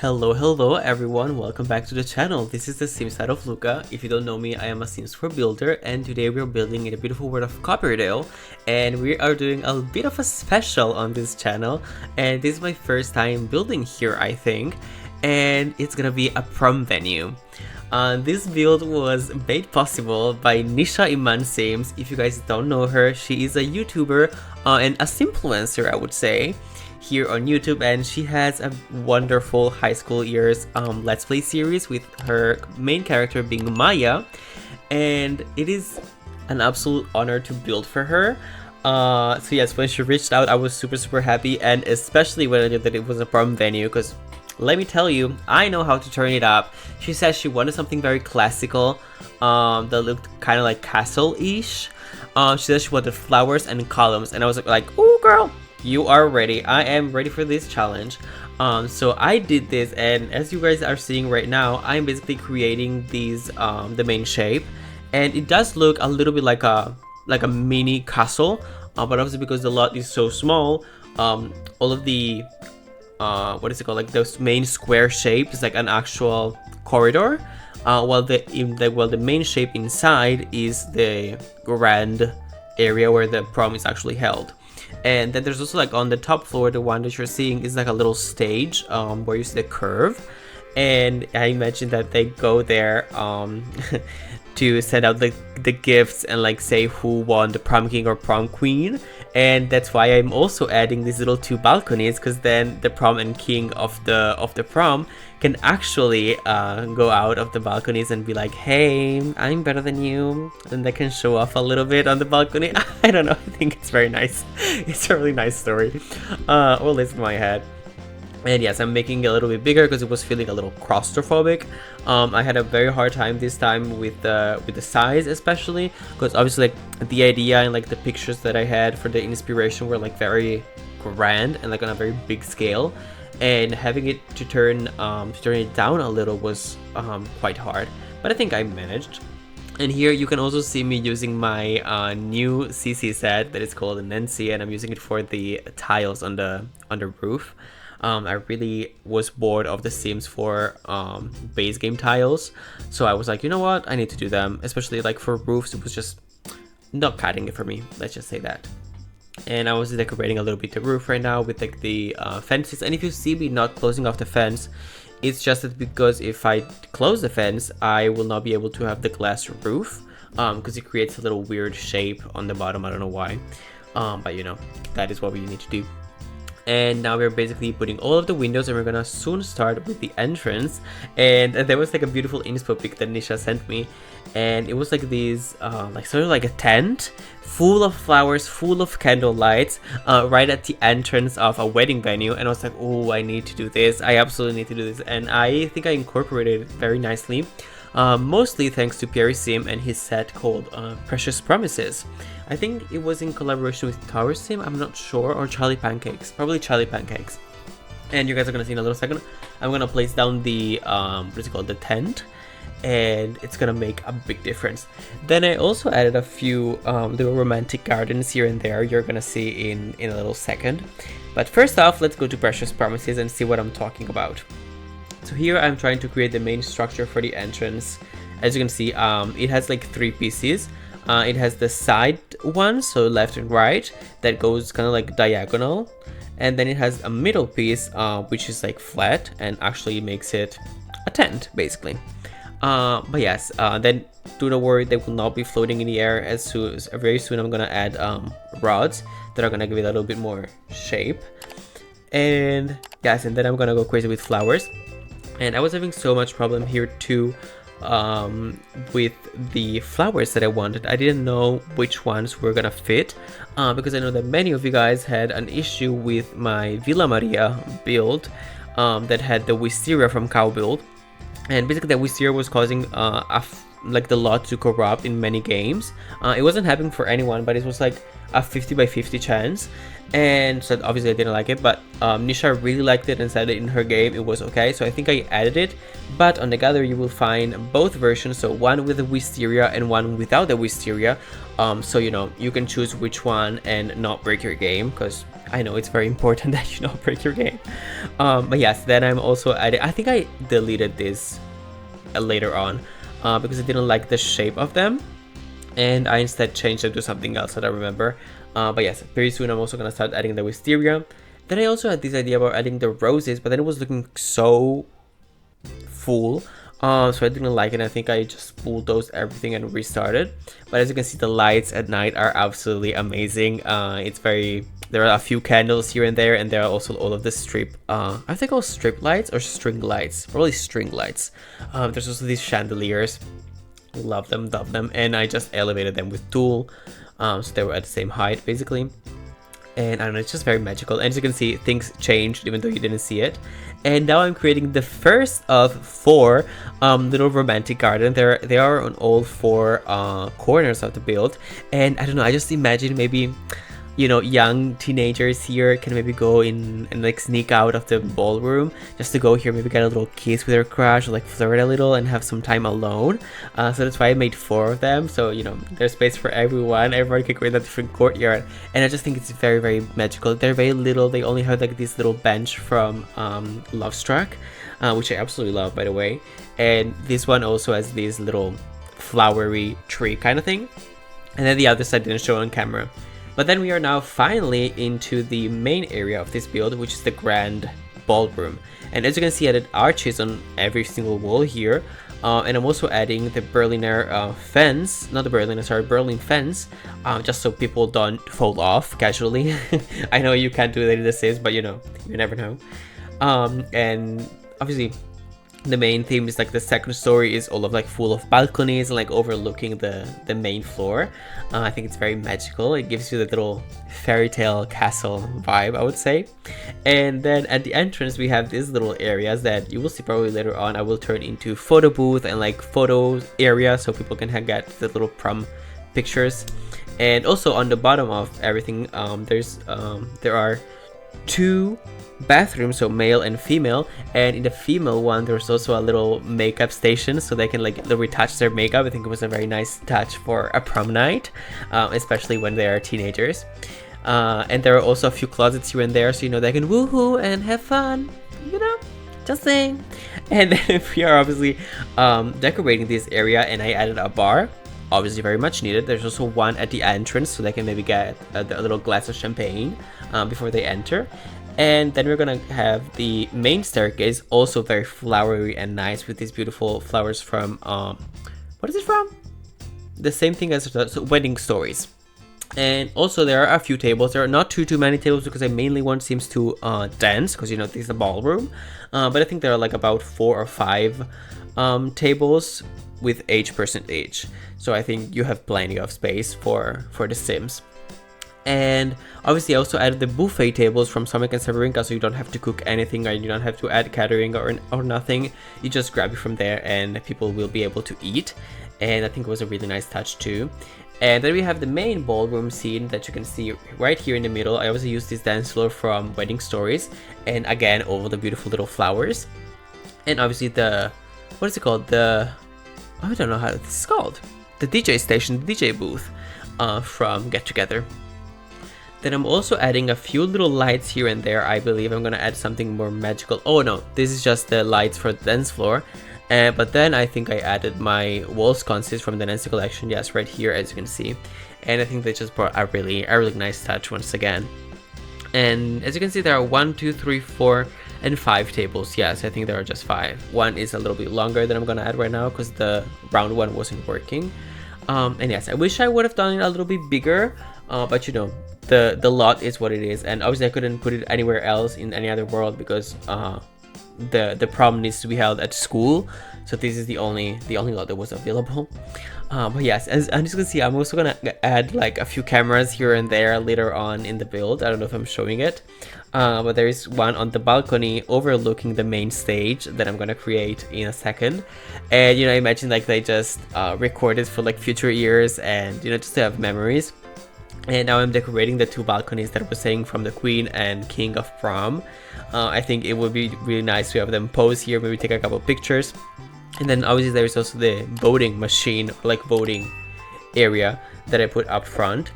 Hello everyone, welcome back to the channel. This is the thesimsideofluca. If you don't know me, I am a Sims 4 builder, and today we're building in the beautiful world of Copperdale, and we are doing a bit of a special on this channel, and this is my first time building here, I think, and it's gonna be a prom venue. This build was made possible by Nisha Iman Sims. If you guys don't know her, she is a YouTuber and a simpluencer, I would say, here on YouTube, and she has a wonderful high school years let's play series with her main character being Maya, and it is an absolute honor to build for her. So yes, when she reached out, I was super happy, and especially when I knew that it was a prom venue, because let me tell you, I know how to turn it up. She says she wanted something very classical that looked kind of like castle-ish. She said she wanted flowers and columns, and I was like, oh girl, you are ready. I am ready for this challenge. So I did this, and as you guys are seeing right now, I'm basically creating these the main shape, and it does look a little bit like a mini castle, but obviously because the lot is so small, all of the what is it called, like those main square shape is like an actual corridor, while the main shape inside is the grand area where the prom is actually held. And then there's also, like, on the top floor, the one that you're seeing is like a little stage where you see the curve, and I mentioned that they go there to send out the gifts and like say who won the prom king or prom queen. And that's why I'm also adding these little two balconies, because then the prom and king of the prom can actually go out of the balconies and be like, hey, I'm better than you, and they can show off a little bit on the balcony. I don't know, I think it's very nice. It's a really nice story. Well, it's in my head. And yes, I'm making it a little bit bigger because it was feeling a little claustrophobic. I had a very hard time this time with the size, especially because obviously like the idea and like the pictures that I had for the inspiration were like very grand and like on a very big scale, and having it to turn it down a little was quite hard, but I think I managed. And here you can also see me using my new CC set that is called an NC, and I'm using it for the tiles on the roof. I really was bored of the Sims 4 base game tiles, so I was like, you know what, I need to do them, especially like for roofs. It was just not cutting it for me, let's just say that. And I was decorating a little bit the roof right now with like the fences, and if you see me not closing off the fence, it's just that because if I close the fence, I will not be able to have the glass roof, because it creates a little weird shape on the bottom. I don't know why, but you know, that is what we need to do. And now we're basically putting all of the windows, and we're gonna soon start with the entrance. And there was like a beautiful inspo pic that Nisha sent me, and it was like these like sort of like a tent full of flowers, full of candle lights, right at the entrance of a wedding venue. And I was like, oh, I need to do this, I absolutely need to do this. And I think I incorporated it very nicely, mostly thanks to Pierre Sim and his set called Precious Promises. I think it was in collaboration with Tower Sim, I'm not sure, or Charlie Pancakes, probably Charlie Pancakes. And you guys are gonna see in a little second, I'm gonna place down the what is it called, the tent, and it's gonna make a big difference. Then I also added a few little romantic gardens here and there, you're gonna see in a little second. But first off, let's go to Precious Promises and see what I'm talking about. So here I'm trying to create the main structure for the entrance. As you can see, it has like 3 pieces. It has the side one, so left and right, that goes kind of like diagonal, and then it has a middle piece which is like flat and actually makes it a tent basically. But yes, then do not worry, they will not be floating in the air. Very soon I'm gonna add rods that are gonna give it a little bit more shape. And yes, and then I'm gonna go crazy with flowers. And I was having so much problem here too with the flowers that I wanted. I didn't know which ones were gonna fit, because I know that many of you guys had an issue with my Villa Maria build that had the wisteria from cow build, and basically the wisteria was causing like the lot to corrupt in many games. It wasn't happening for anyone, but it was like a 50 by 50 chance, and so obviously I didn't like it, but Nisha really liked it and said that in her game it was okay, so I think I added it. But on the gallery you will find both versions, so one with the wisteria and one without the wisteria, so you know, you can choose which one and not break your game, because I know it's very important that you don't break your game. But yes, then I'm also adding, I think I deleted this later on because I didn't like the shape of them, and I instead changed them to something else that I remember. But yes, very soon I'm also gonna start adding the wisteria. Then I also had this idea about adding the roses, but then it was looking so full, so I didn't like it. I think I just bulldozed everything and restarted. But as you can see, the lights at night are absolutely amazing. There are a few candles here and there are also all of the I think all strip lights or string lights, probably string lights. There's also these chandeliers. Love them, and I just elevated them with tulle, so they were at the same height basically. And I don't know, it's just very magical. And as you can see, things changed even though you didn't see it. And now I'm creating the first of 4 little romantic gardens. They are on all 4 corners of the build. And I don't know, I just imagine maybe, you know, young teenagers here can maybe go in and like sneak out of the ballroom just to go here, maybe get a little kiss with their crush, or like flirt a little and have some time alone. So that's why I made 4 of them. So, you know, there's space for everyone. Everyone can go in a different courtyard. And I just think it's very, very magical. They're very little. They only have like this little bench from Love Struck, which I absolutely love, by the way. And this one also has this little flowery tree kind of thing. And then the other side didn't show on camera. But then we are now finally into the main area of this build, which is the grand ballroom. And as you can see, I added arches on every single wall here. And I'm also adding the Berliner fence, not the Berliner, sorry, Berlin fence, just so people don't fall off casually. I know you can't do that in the Sims, but you know, you never know. And obviously, the main theme is like the second story is all of like full of balconies and like overlooking the main floor. I think it's very magical. It gives you the little fairy tale castle vibe, I would say. And then at the entrance we have these little areas that you will see probably later on. I will turn into photo booth and like photo area so people can get the little prom pictures. And also on the bottom of everything, there are 2 bathrooms, so male and female, and in the female one there's also a little makeup station so they can like retouch their makeup. I think it was a very nice touch for a prom night, especially when they are teenagers. And there are also a few closets here and there, so you know they can woohoo and have fun, you know, just saying. And then we are obviously decorating this area, and I added a bar, obviously very much needed. There's also one at the entrance so they can maybe get a little glass of champagne before they enter. And then we're gonna have the main staircase, also very flowery and nice with these beautiful flowers from, what is it from? The same thing as Wedding Stories. And also there are a few tables. There are not too many tables because I mainly want Sims to dance, because you know this is a ballroom. But I think there are like about 4 or 5 tables with each person each. So I think you have plenty of space for the Sims. And obviously I also added the buffet tables from Sonic and Severinka, so you don't have to cook anything, or you don't have to add catering or nothing. You just grab it from there and people will be able to eat. And I think it was a really nice touch too. And then we have the main ballroom scene that you can see right here in the middle. I also used this dance floor from Wedding Stories, and again all the beautiful little flowers. And obviously what is it called? I don't know how this is called. The DJ station, the DJ booth from Get Together. Then I'm also adding a few little lights here and there. I believe I'm gonna add something more magical. Oh no, this is just the lights for the dance floor. But then I think I added my wall sconces from the Nancy collection. Yes, right here, as you can see. And I think they just brought a really nice touch once again. And as you can see, there are 1, 2, 3, 4, and 5 tables. Yes, I think there are just 5. One is a little bit longer than I'm gonna add right now because the round one wasn't working. And yes, I wish I would have done it a little bit bigger, but you know, the lot is what it is, and obviously I couldn't put it anywhere else in any other world because the prom needs to be held at school, so this is the only lot that was available. But yes, as you can see, I'm also gonna add like a few cameras here and there later on in the build. I don't know if I'm showing it, but there is one on the balcony overlooking the main stage that I'm gonna create in a second. And you know, imagine like they just recorded for like future years, and you know, just to have memories. And now I'm decorating the 2 balconies that I was saying from the Queen and King of Prom. I think it would be really nice to have them pose here, maybe take a couple pictures. And then obviously there's also the voting machine, like voting area that I put up front.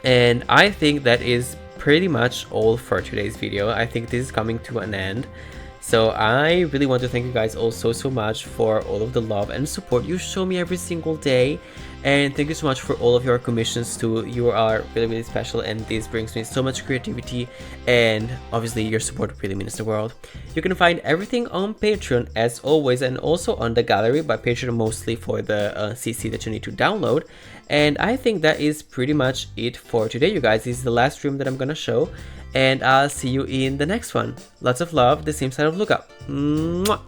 And I think that is pretty much all for today's video. I think this is coming to an end. So I really want to thank you guys all so much for all of the love and support you show me every single day. And thank you so much for all of your commissions too. You are really special, and this brings me so much creativity, and obviously your support really means the world. You can find everything on Patreon as always, and also on the gallery, but Patreon mostly for the CC that you need to download. And I think that is pretty much it for today, you guys. This is the last stream that I'm gonna show, and I'll see you in the next one. Lots of love, the Sims Side of Luca. Mwah!